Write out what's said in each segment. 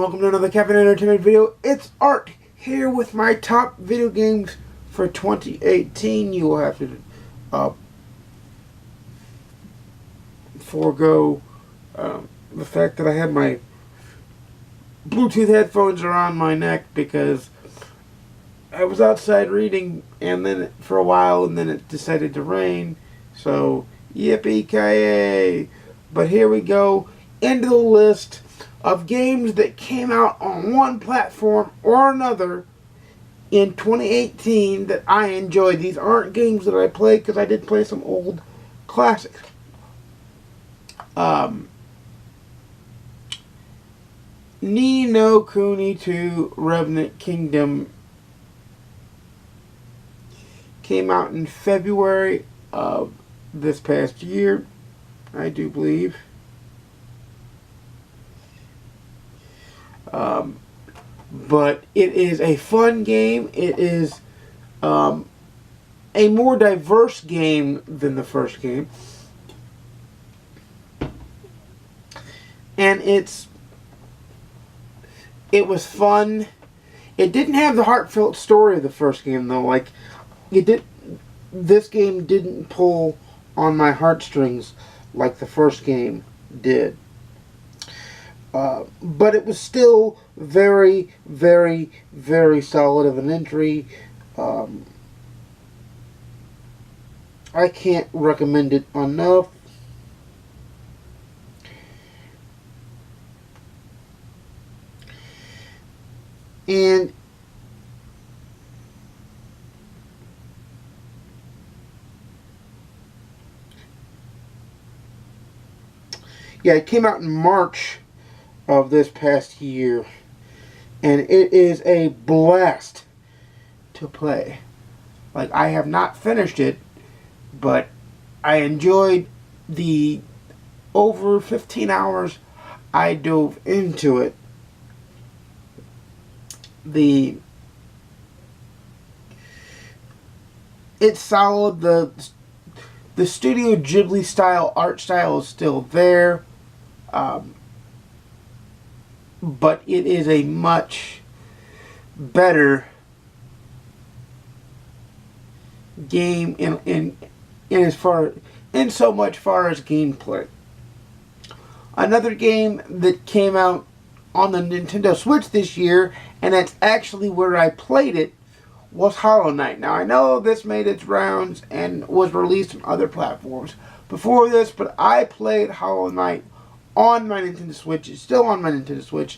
welcome to another Kevin Entertainment video. It's Art here with my top video games for 2018. You will have to forego the fact that I have my Bluetooth headphones around my neck because I was outside reading and then for a while and then it decided to rain. So yippee-ki-yay! But here we go into the list of games that came out on one platform or another in 2018 that I enjoyed. These aren't games that I played because I did play some old classics. Ni no Kuni 2 Revenant Kingdom came out in February of this past year, I do believe. But it is a fun game. It is a more diverse game than the first game. And it was fun. It didn't have the heartfelt story of the first game though. Like this game didn't pull on my heartstrings like the first game did. But it was still very, very, very solid of an entry. I can't recommend it enough. And yeah, it came out in March of this past year, and it is a blast to play. Like, I have not finished it, but I enjoyed the over 15 hours I dove into it. It's solid. The Studio Ghibli style art style is still there. But it is a much better game in so much far as gameplay. Another game that came out on the Nintendo Switch this year, and that's actually where I played it, was Hollow Knight. Now I know this made its rounds and was released on other platforms before this, but I played Hollow Knight on my Nintendo Switch. It's still on my Nintendo Switch.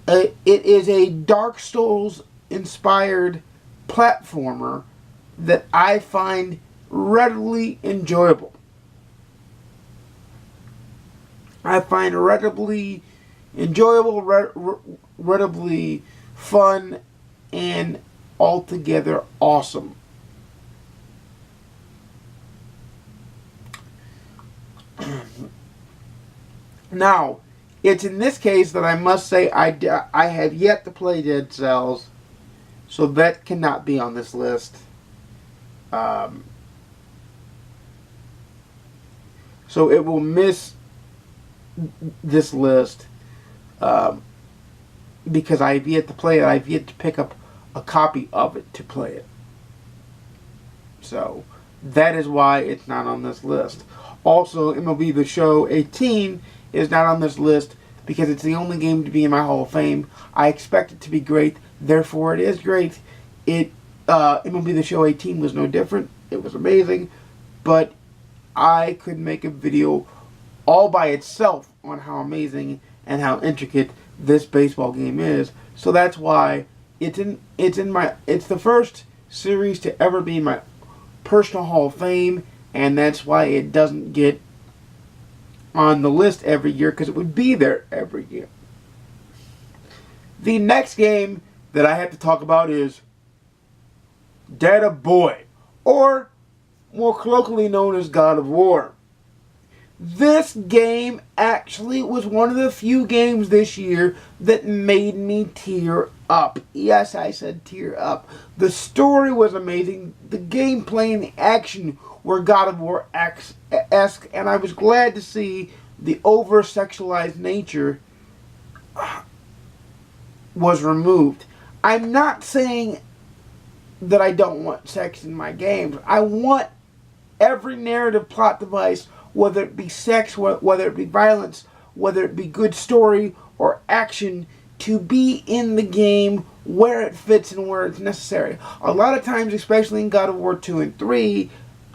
It is a Dark Souls inspired platformer that I find readily enjoyable. I find readily enjoyable, readily fun, and altogether awesome. Now, it's in this case that I must say I have yet to play Dead Cells, so that cannot be on this list. So it will miss this list because I have yet to play it. I have yet to pick up a copy of it to play it. So that is why it's not on this list. Also, MLB The Show 18 is not on this list because it's the only game to be in my Hall of Fame. I expect it to be great, therefore it is great. MLB The Show 18 was no different. It was amazing, but I could make a video all by itself on how amazing and how intricate this baseball game is. So that's why it's the first series to ever be in my personal Hall of Fame, and that's why it doesn't get on the list every year, because it would be there every year. The next game that I have to talk about is Data Boy, or more colloquially known as God of War. This game actually was one of the few games this year that made me tear up. Yes, I said tear up. The story was amazing. The gameplay and the action were God of War-esque, and I was glad to see the over-sexualized nature was removed. I'm not saying that I don't want sex in my games. I want every narrative plot device, whether it be sex, whether it be violence, whether it be good story or action, to be in the game where it fits and where it's necessary. A lot of times, especially in God of War 2 and 3,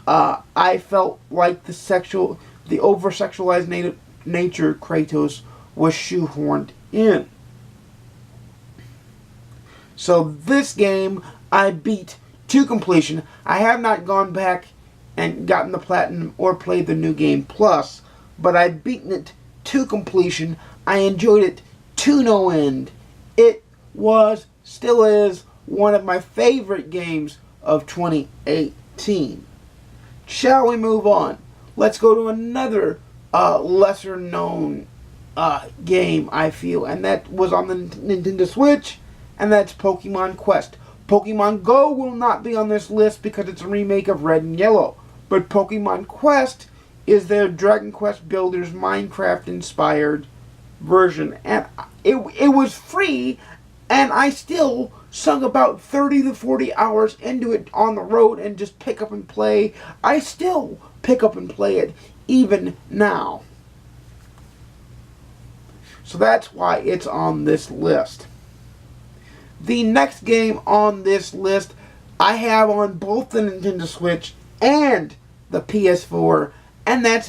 I felt like the over-sexualized nature of Kratos was shoehorned in. So this game I beat to completion. I have not gone back and gotten the platinum or played the new game plus, but I've beaten it to completion. I enjoyed it to no end. It was, still is, one of my favorite games of 2018. Shall we move on? Let's go to another lesser known game, I feel, and that was on the Nintendo Switch, and that's Pokemon Quest. Pokemon Go will not be on this list because it's a remake of Red and Yellow, but Pokemon Quest is their Dragon Quest Builders Minecraft-inspired version, and it was free, and I still sunk about 30 to 40 hours into it on the road and just pick up and play. I still pick up and play it even now. So that's why it's on this list. The next game on this list I have on both the Nintendo Switch and the PS4, and that's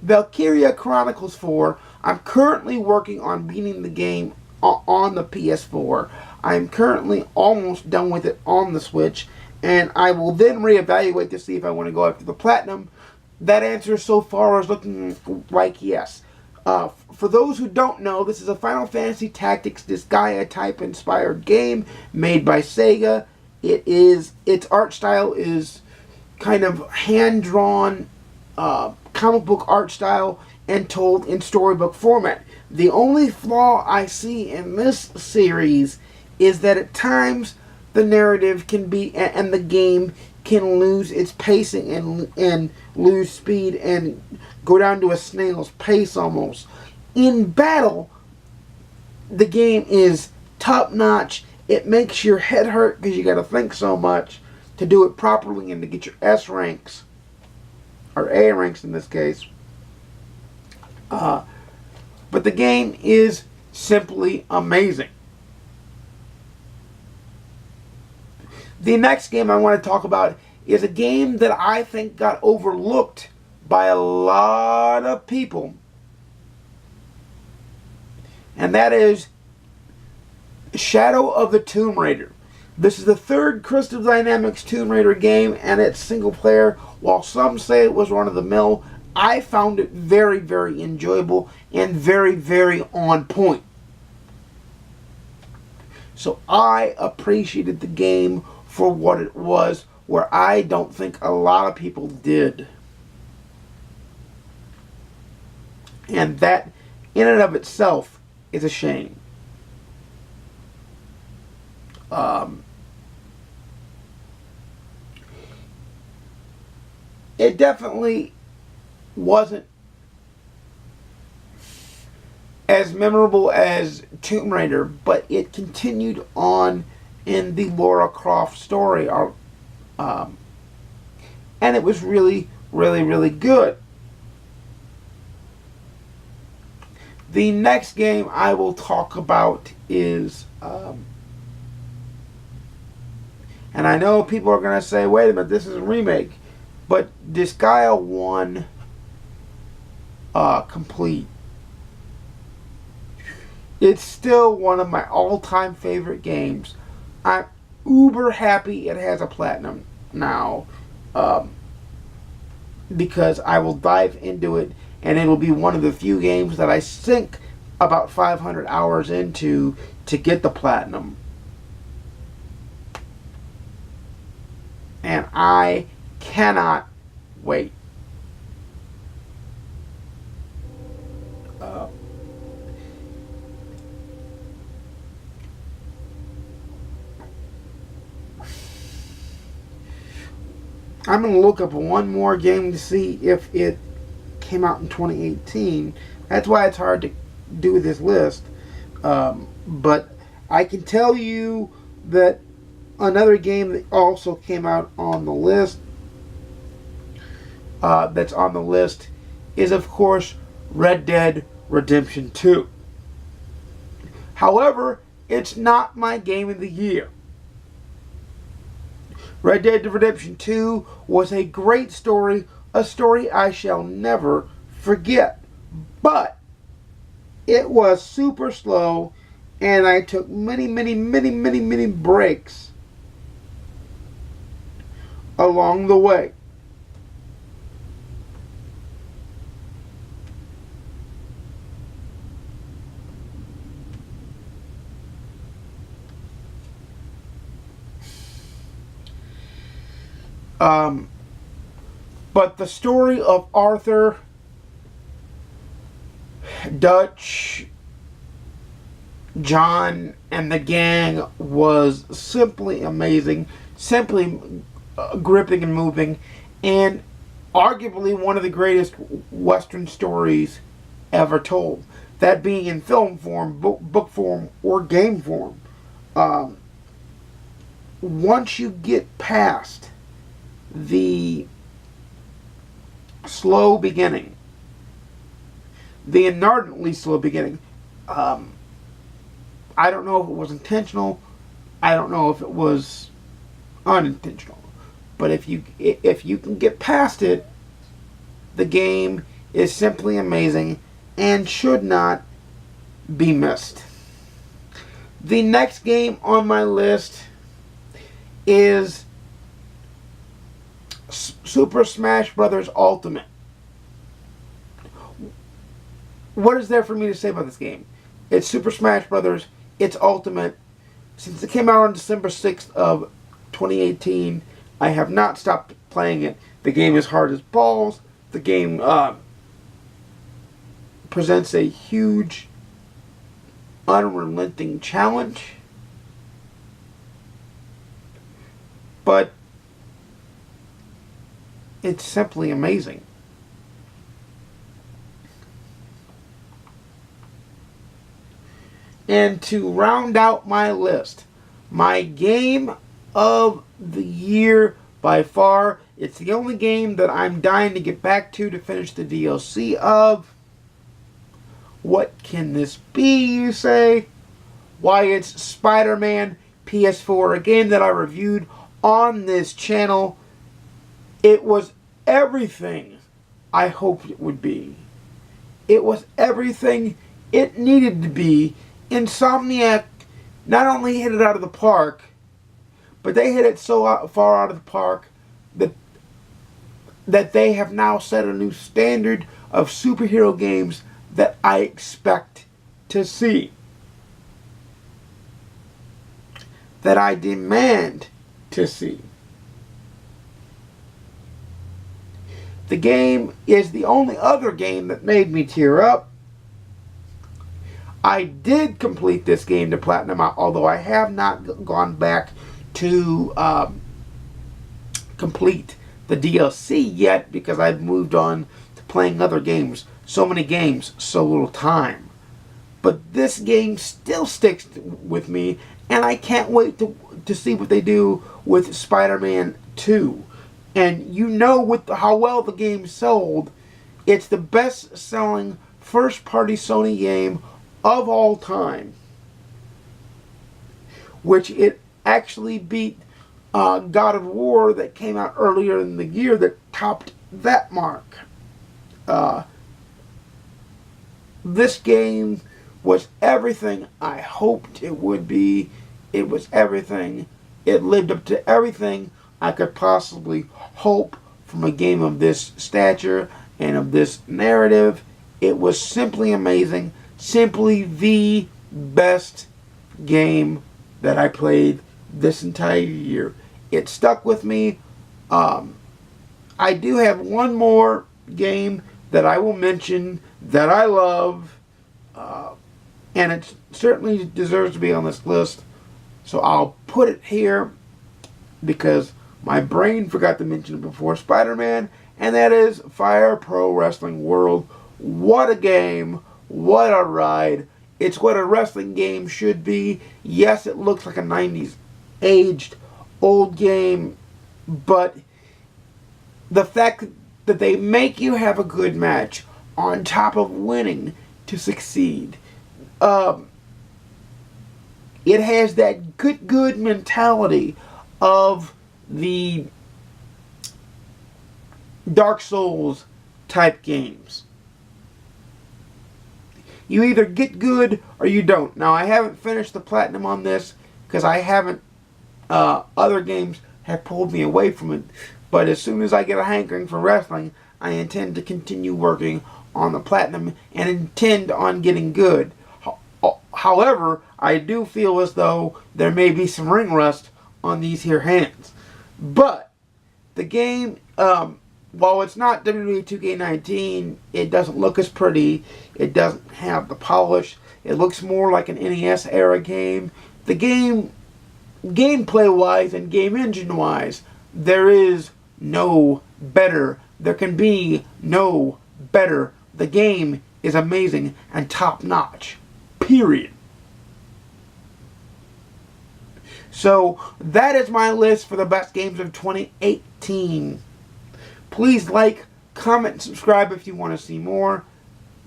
Valkyria Chronicles 4. I'm currently working on beating the game on the PS4. I'm currently almost done with it on the Switch, and I will then reevaluate to see if I want to go after the Platinum. That answer so far is looking like yes. For those who don't know, this is a Final Fantasy Tactics Disgaea type inspired game made by Sega. Its art style is kind of hand-drawn comic book art style and told in storybook format. The only flaw I see in this series is that at times the narrative can be, and the game can lose its pacing and lose speed and go down to a snail's pace almost. In battle, the game is top notch. It makes your head hurt because you got to think so much to do it properly and to get your S ranks, or A ranks in this case. But the game is simply amazing. The next game I want to talk about is a game that I think got overlooked by a lot of people. And that is Shadow of the Tomb Raider. This is the third Crystal Dynamics Tomb Raider game, and it's single player. While some say it was run-of-the-mill, I found it very, very enjoyable and very, very on point. So I appreciated the game for what it was, where I don't think a lot of people did. And that, in and of itself, is a shame. It definitely wasn't as memorable as Tomb Raider, but it continued on in the Lara Croft story, and it was really, really, really good. The next game I will talk about is, and I know people are going to say, wait a minute, this is a remake, but Disgaea 1 Complete. It's still one of my all-time favorite games. I'm uber happy it has a platinum now, because I will dive into it, and it'll be one of the few games that I sink about 500 hours into to get the platinum. And I cannot wait. I'm going to look up one more game to see if it came out in 2018. That's why it's hard to do this list. But I can tell you that another game that also came out on the list, that's on the list, is of course Red Dead Redemption 2. However, it's not my game of the year. Red Dead Redemption 2 was a great story, a story I shall never forget. But it was super slow, and I took many breaks along the way. But the story of Arthur, Dutch, John, and the gang was simply amazing, simply gripping and moving, and arguably one of the greatest Western stories ever told. That being in film form, book form, or game form. Once you get past the slow beginning, the inordinately slow beginning, I don't know if it was intentional. I don't know if it was unintentional. But if you can get past it, the game is simply amazing and should not be missed. The next game on my list is Super Smash Bros. Ultimate. What is there for me to say about this game? It's Super Smash Bros. It's Ultimate. Since it came out on December 6th of 2018, I have not stopped playing it. The game is hard as balls. The game presents a huge, unrelenting challenge. But it's simply amazing. And to round out my list, my game of the year by far, it's the only game that I'm dying to get back to finish the DLC of. What can this be, you say? Why, it's Spider-Man PS4, a game that I reviewed on this channel. It was everything I hoped it would be. It was everything it needed to be. Insomniac not only hit it out of the park, but they hit it so far out of the park that they have now set a new standard of superhero games that I expect to see. That I demand to see. The game is the only other game that made me tear up. I did complete this game to Platinum, although I have not gone back to complete the DLC yet because I've moved on to playing other games. So many games, so little time. But this game still sticks with me, and I can't wait to see what they do with Spider-Man 2. And you know, with how well the game sold, it's the best-selling first-party Sony game of all time, which it actually beat God of War that came out earlier in the year that topped that mark. This game was everything I hoped it would be. It was everything. It lived up to everything I could possibly hope from a game of this stature and of this narrative. It was simply amazing. Simply the best game that I played this entire year. It stuck with me. I do have one more game that I will mention that I love, and it certainly deserves to be on this list. So I'll put it here because my brain forgot to mention it before Spider-Man, and that is Fire Pro Wrestling World. What a game. What a ride. It's what a wrestling game should be. Yes, it looks like a 90s aged old game, but the fact that they make you have a good match on top of winning to succeed, it has that good mentality of the Dark Souls type games. You either get good or you don't. Now, I haven't finished the platinum on this because I haven't, other games have pulled me away from it. But as soon as I get a hankering for wrestling, I intend to continue working on the platinum and intend on getting good. However, I do feel as though there may be some ring rust on these here hands. But the game, while it's not WWE 2K19, it doesn't look as pretty. It doesn't have the polish. It looks more like an NES era game. The game, gameplay-wise and game engine-wise, there is no better. There can be no better. The game is amazing and top-notch. Period. So, that is my list for the best games of 2018. Please like, comment, and subscribe if you want to see more.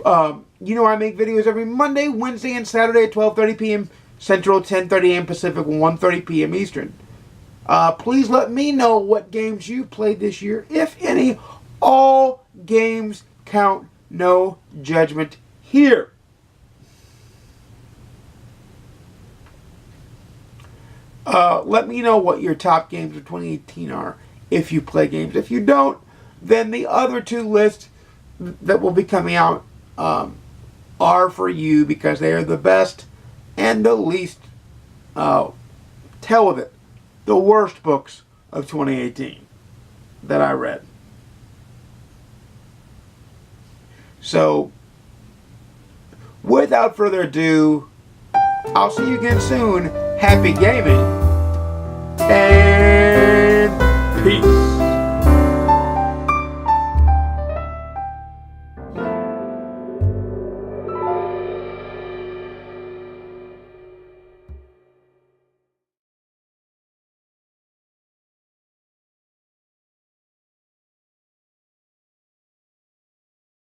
You know I make videos every Monday, Wednesday, and Saturday at 12:30 p.m. Central, 10:30 a.m. Pacific, 1:30 p.m. Eastern. Please let me know what games you played this year, if any. All games count. No judgment here. Let me know what your top games of 2018 are, if you play games. If you don't, then the other two lists that will be coming out are for you, because they are the best and the least, tell of it, the worst books of 2018 that I read. So, without further ado, I'll see you again soon. Happy gaming and peace.